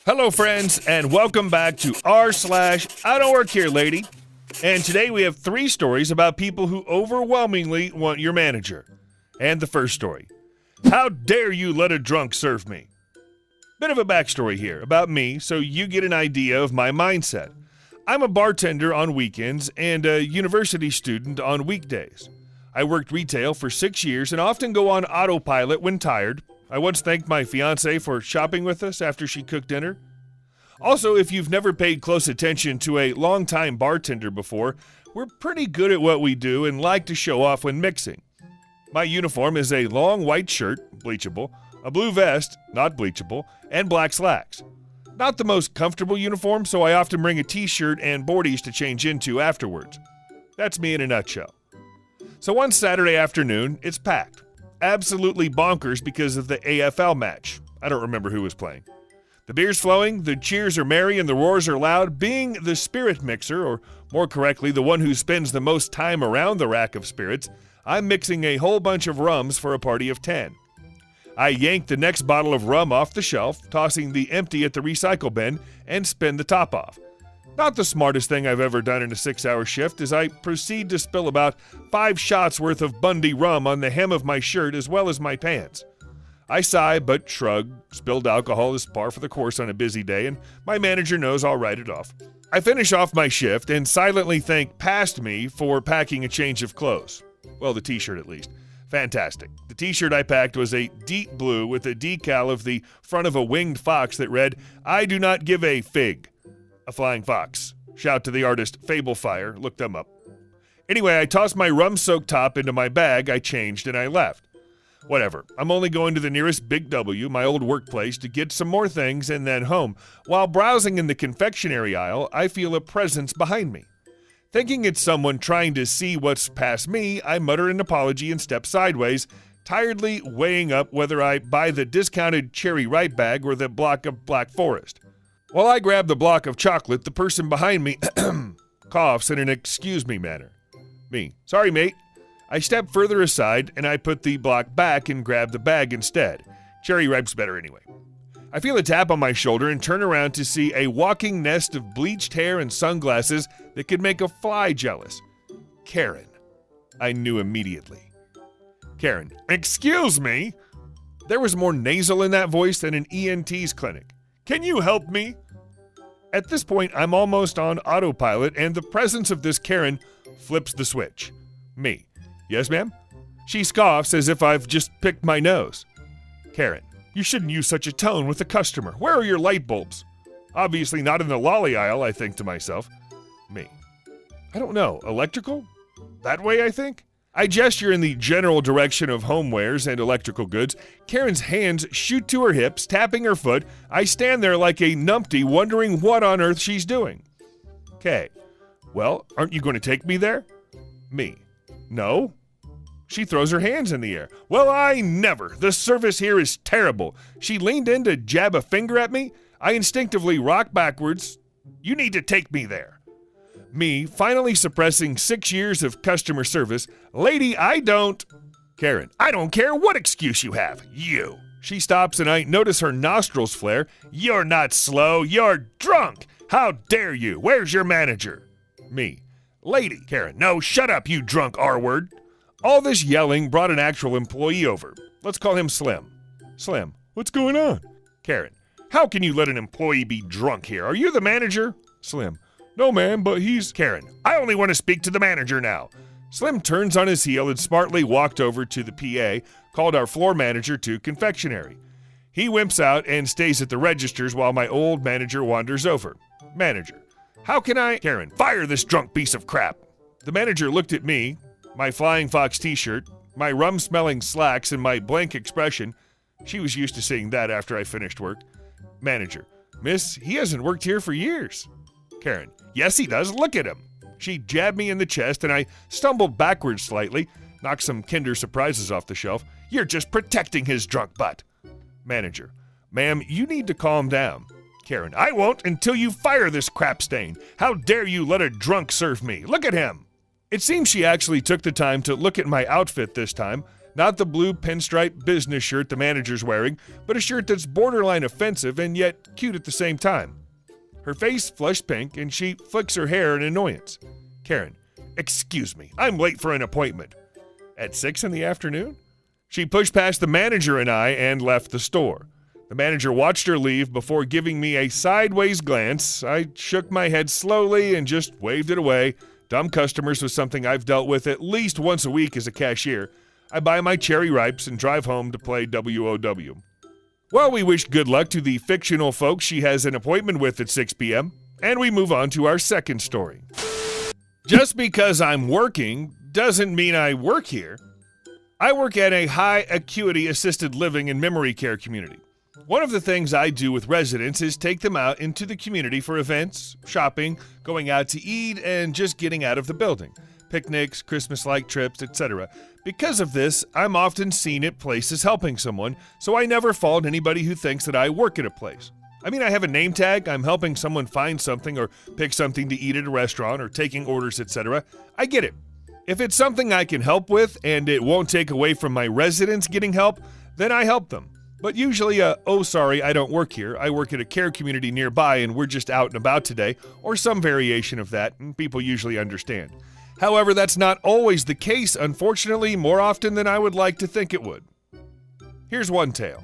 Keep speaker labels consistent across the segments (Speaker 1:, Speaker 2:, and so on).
Speaker 1: Hello, friends, and welcome back to r/IDontWorkHereLady. And today we have 3 stories about people who overwhelmingly want your manager. And the first story: how dare you let a drunk serve me? Bit of a backstory here about me so you get an idea of my mindset. I'm a bartender on weekends and a university student on weekdays. I worked retail for 6 years and often go on autopilot when tired. I once thanked my fiancée for shopping with us after she cooked dinner. Also, if you've never paid close attention to a longtime bartender before, we're pretty good at what we do and like to show off when mixing. My uniform is a long white shirt, bleachable, a blue vest, not bleachable, and black slacks. Not the most comfortable uniform, so I often bring a t-shirt and boardies to change into afterwards. That's me in a nutshell. So one Saturday afternoon, it's packed. Absolutely bonkers because of the AFL match. I don't remember who was playing. The beer's flowing, the cheers are merry, and the roars are loud. Being the spirit mixer, or more correctly, the one who spends the most time around the rack of spirits, I'm mixing a whole bunch of rums for a party of 10. I yank the next bottle of rum off the shelf, tossing the empty at the recycle bin, and spin the top off. Not the smartest thing I've ever done in a 6-hour shift, as I proceed to spill about 5 shots worth of Bundy rum on the hem of my shirt as well as my pants. I sigh but shrug. Spilled alcohol is par for the course on a busy day, and my manager knows I'll write it off. I finish off my shift and silently thank past me for packing a change of clothes. Well, the t-shirt at least. Fantastic. The t-shirt I packed was a deep blue with a decal of the front of a winged fox that read, "I do not give a fig." A flying fox. Shout to the artist Fablefire. Look them up. Anyway, I tossed my rum-soaked top into my bag, I changed, and I left. Whatever. I'm only going to the nearest Big W, my old workplace, to get some more things and then home. While browsing in the confectionery aisle, I feel a presence behind me. Thinking it's someone trying to see what's past me, I mutter an apology and step sideways, tiredly weighing up whether I buy the discounted cherry ripe bag or the block of Black Forest. While I grab the block of chocolate, the person behind me coughs in an excuse me manner. Me: "Sorry, mate." I step further aside and I put the block back and grab the bag instead. Cherry ripe's better anyway. I feel a tap on my shoulder and turn around to see a walking nest of bleached hair and sunglasses that could make a fly jealous. Karen. I knew immediately. Karen: "Excuse me?" There was more nasal in that voice than an ENT's clinic. "Can you help me?" At this point, I'm almost on autopilot, and the presence of this Karen flips the switch. Me: "Yes, ma'am?" She scoffs as if I've just picked my nose. Karen: "You shouldn't use such a tone with a customer. Where are your light bulbs?" Obviously not in the lolly aisle, I think to myself. Me: "I don't know. Electrical? That way, I think?" I gesture in the general direction of homewares and electrical goods. Karen's hands shoot to her hips, tapping her foot. I stand there like a numpty, wondering what on earth she's doing. Kay: "Well, aren't you going to take me there?" Me: "No." She throws her hands in the air. "Well, I never. The service here is terrible." She leaned in to jab a finger at me. I instinctively rock backwards. "You need to take me there." Me, finally suppressing 6 years of customer service. "Lady, I don't." Karen: "I don't care what excuse you have. You." She stops and I notice her nostrils flare. "You're not slow. You're drunk. How dare you? Where's your manager?" Me: "Lady." Karen: "No, shut up, you drunk R-word." All this yelling brought an actual employee over. Let's call him Slim. Slim: "What's going on?" Karen: "How can you let an employee be drunk here? Are you the manager?" Slim: "No, ma'am, but he's..." Karen: "I only want to speak to the manager now." Slim turns on his heel and smartly walked over to the PA, called our floor manager to confectionery. He wimps out and stays at the registers while my old manager wanders over. Manager: "How can I..." Karen: "Fire this drunk piece of crap." The manager looked at me, my Flying Fox t-shirt, my rum-smelling slacks, and my blank expression. She was used to seeing that after I finished work. Manager: "Miss, he hasn't worked here for years." Karen: "Yes, he does. Look at him." She jabbed me in the chest, and I stumbled backwards slightly, knocked some Kinder Surprises off the shelf. "You're just protecting his drunk butt." Manager: "Ma'am, you need to calm down." Karen: "I won't until you fire this crap stain. How dare you let a drunk serve me? Look at him." It seems she actually took the time to look at my outfit this time. Not the blue pinstripe business shirt the manager's wearing, but a shirt that's borderline offensive and yet cute at the same time. Her face flushed pink, and she flicks her hair in annoyance. Karen, excuse me, I'm late for an appointment. At 6 in the afternoon? She pushed past the manager and I and left the store. The manager watched her leave before giving me a sideways glance. I shook my head slowly and just waved it away. Dumb customers was something I've dealt with at least once a week as a cashier. I buy my cherry ripes and drive home to play WOW. Well, we wish good luck to the fictional folks she has an appointment with at 6 p.m., and we move on to our second story. Just because I'm working doesn't mean I work here. I work at a high acuity assisted living and memory care community. One of the things I do with residents is take them out into the community for events, shopping, going out to eat, and just getting out of the building. Picnics, Christmas-like trips, etc. Because of this, I'm often seen at places helping someone, so I never fault anybody who thinks that I work at a place. I mean, I have a name tag, I'm helping someone find something or pick something to eat at a restaurant or taking orders, etc. I get it. If it's something I can help with and it won't take away from my residents getting help, then I help them. But usually oh sorry, I don't work here. I work at a care community nearby and we're just out and about today, or some variation of that, and people usually understand. However, that's not always the case, unfortunately, more often than I would like to think it would. Here's one tale.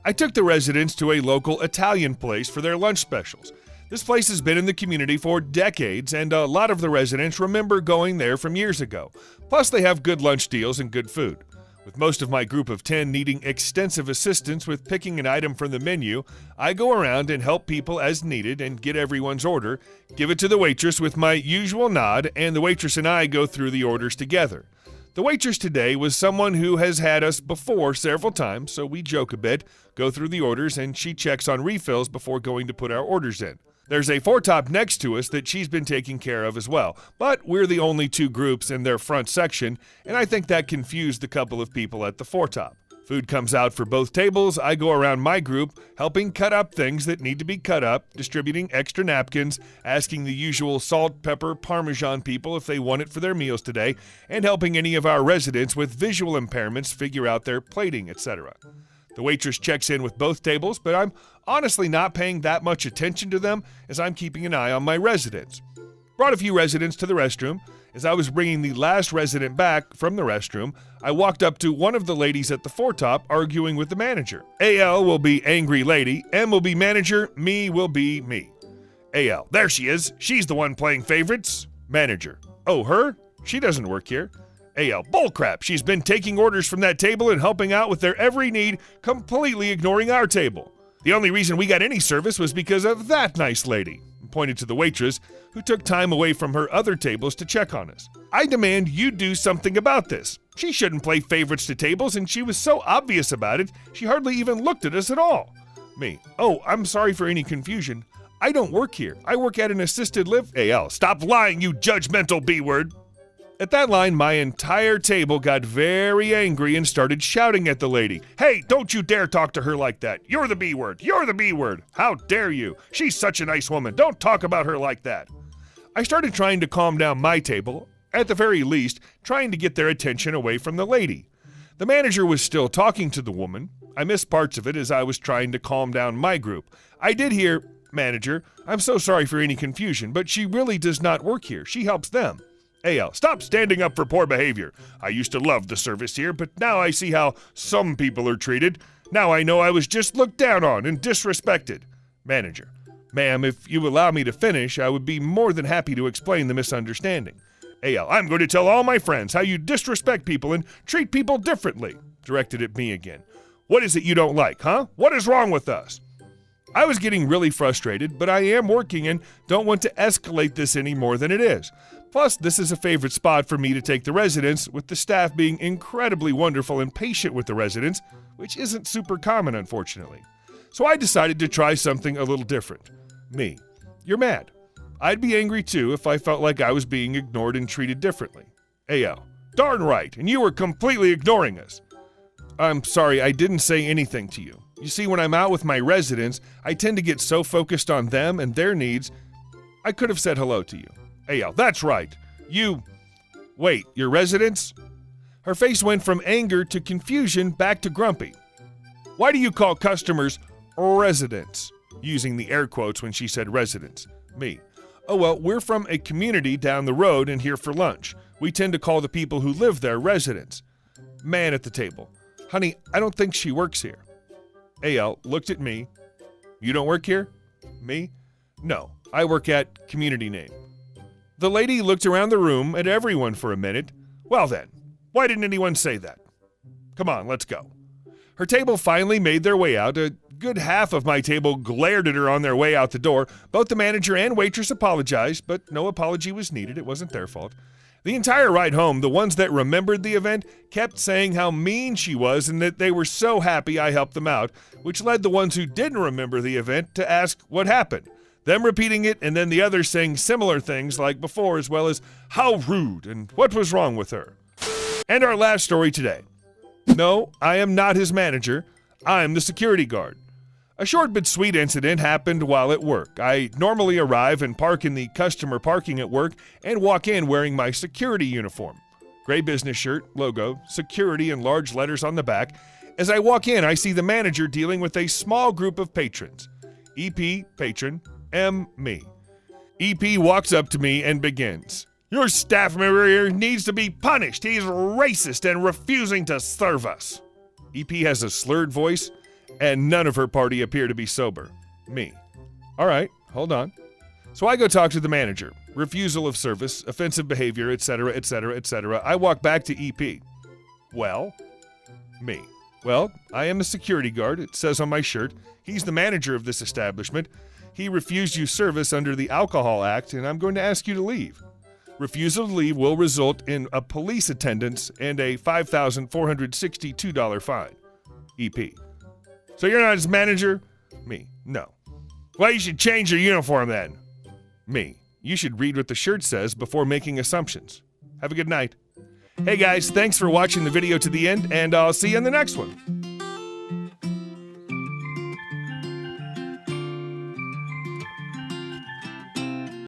Speaker 1: I took the residents to a local Italian place for their lunch specials. This place has been in the community for decades, and a lot of the residents remember going there from years ago. Plus, they have good lunch deals and good food. With most of my group of 10 needing extensive assistance with picking an item from the menu, I go around and help people as needed and get everyone's order, give it to the waitress with my usual nod, and the waitress and I go through the orders together. The waitress today was someone who has had us before several times, so we joke a bit, go through the orders, and she checks on refills before going to put our orders in. There's a four-top next to us that she's been taking care of as well, but we're the only two groups in their front section, and I think that confused the couple of people at the four-top. Food comes out for both tables. I go around my group, helping cut up things that need to be cut up, distributing extra napkins, asking the usual salt, pepper, Parmesan people if they want it for their meals today, and helping any of our residents with visual impairments figure out their plating, etc. The waitress checks in with both tables, but I'm honestly not paying that much attention to them as I'm keeping an eye on my residents. Brought a few residents to the restroom. As I was bringing the last resident back from the restroom, I walked up to one of the ladies at the foretop arguing with the manager. AL will be angry lady, M will be manager, me will be me. AL, there she is. She's the one playing favorites. Manager, oh, her? She doesn't work here. AL, bullcrap. She's been taking orders from that table and helping out with their every need, completely ignoring our table. The only reason we got any service was because of that nice lady. Pointed to the waitress, who took time away from her other tables to check on us. I demand you do something about this. She shouldn't play favorites to tables, and she was so obvious about it, she hardly even looked at us at all. Me, oh, I'm sorry for any confusion. I don't work here. I work at an assisted live. AL, stop lying, you judgmental B-word. At that line, my entire table got very angry and started shouting at the lady. Hey, don't you dare talk to her like that. You're the B-word. You're the B-word. How dare you? She's such a nice woman. Don't talk about her like that. I started trying to calm down my table, at the very least, trying to get their attention away from the lady. The manager was still talking to the woman. I missed parts of it as I was trying to calm down my group. I did hear, Manager, I'm so sorry for any confusion, but she really does not work here. She helps them. AL, stop standing up for poor behavior. I used to love the service here, but now I see how some people are treated. Now I know I was just looked down on and disrespected. Manager, ma'am, if you allow me to finish, I would be more than happy to explain the misunderstanding. AL, I'm going to tell all my friends how you disrespect people and treat people differently. Directed at me again. What is it you don't like, huh? What is wrong with us? I was getting really frustrated, but I am working and don't want to escalate this any more than it is. Plus, this is a favorite spot for me to take the residents, with the staff being incredibly wonderful and patient with the residents, which isn't super common, unfortunately. So I decided to try something a little different. Me, you're mad. I'd be angry too if I felt like I was being ignored and treated differently. AL, darn right, and you were completely ignoring us. I'm sorry, I didn't say anything to you. You see, when I'm out with my residents, I tend to get so focused on them and their needs, I could have said hello to you. AL, that's right. Wait, your residents? Her face went from anger to confusion back to grumpy. Why do you call customers residents? Using the air quotes when she said residents. Me. Oh, well, we're from a community down the road and here for lunch. We tend to call the people who live there residents. Man at the table. Honey, I don't think she works here. AL looked at me. You don't work here? Me? No, I work at community name. The lady looked around the room at everyone for a minute. Well then, why didn't anyone say that? Come on, let's go. Her table finally made their way out. A good half of my table glared at her on their way out the door. Both the manager and waitress apologized, but no apology was needed. It wasn't their fault. The entire ride home, the ones that remembered the event kept saying how mean she was and that they were so happy I helped them out, which led the ones who didn't remember the event to ask what happened. Them repeating it and then the others saying similar things like before, as well as how rude and what was wrong with her. And our last story today. No, I am not his manager. I'm the security guard. A short but sweet incident happened while at work. I normally arrive and park in the customer parking at work and walk in wearing my security uniform. Gray business shirt, logo, security in large letters on the back. As I walk in, I see the manager dealing with a small group of patrons. EP, patron, M, me. EP walks up to me and begins. Your staff member here needs to be punished. He's racist and refusing to serve us. EP has a slurred voice, and none of her party appear to be sober. Me. All right, hold on. So I go talk to the manager. Refusal of service, offensive behavior, etc., etc., etc. I walk back to EP. Well? Me. Well, I am a security guard. It says on my shirt. He's the manager of this establishment. He refused you service under the Alcohol Act, and I'm going to ask you to leave. Refusal to leave will result in a police attendance and a $5,462 fine. EP. So you're not his manager? Me. No. Well, you should change your uniform then. Me. You should read what the shirt says before making assumptions. Have a good night. Hey guys, thanks for watching the video to the end, and I'll see you in the next one.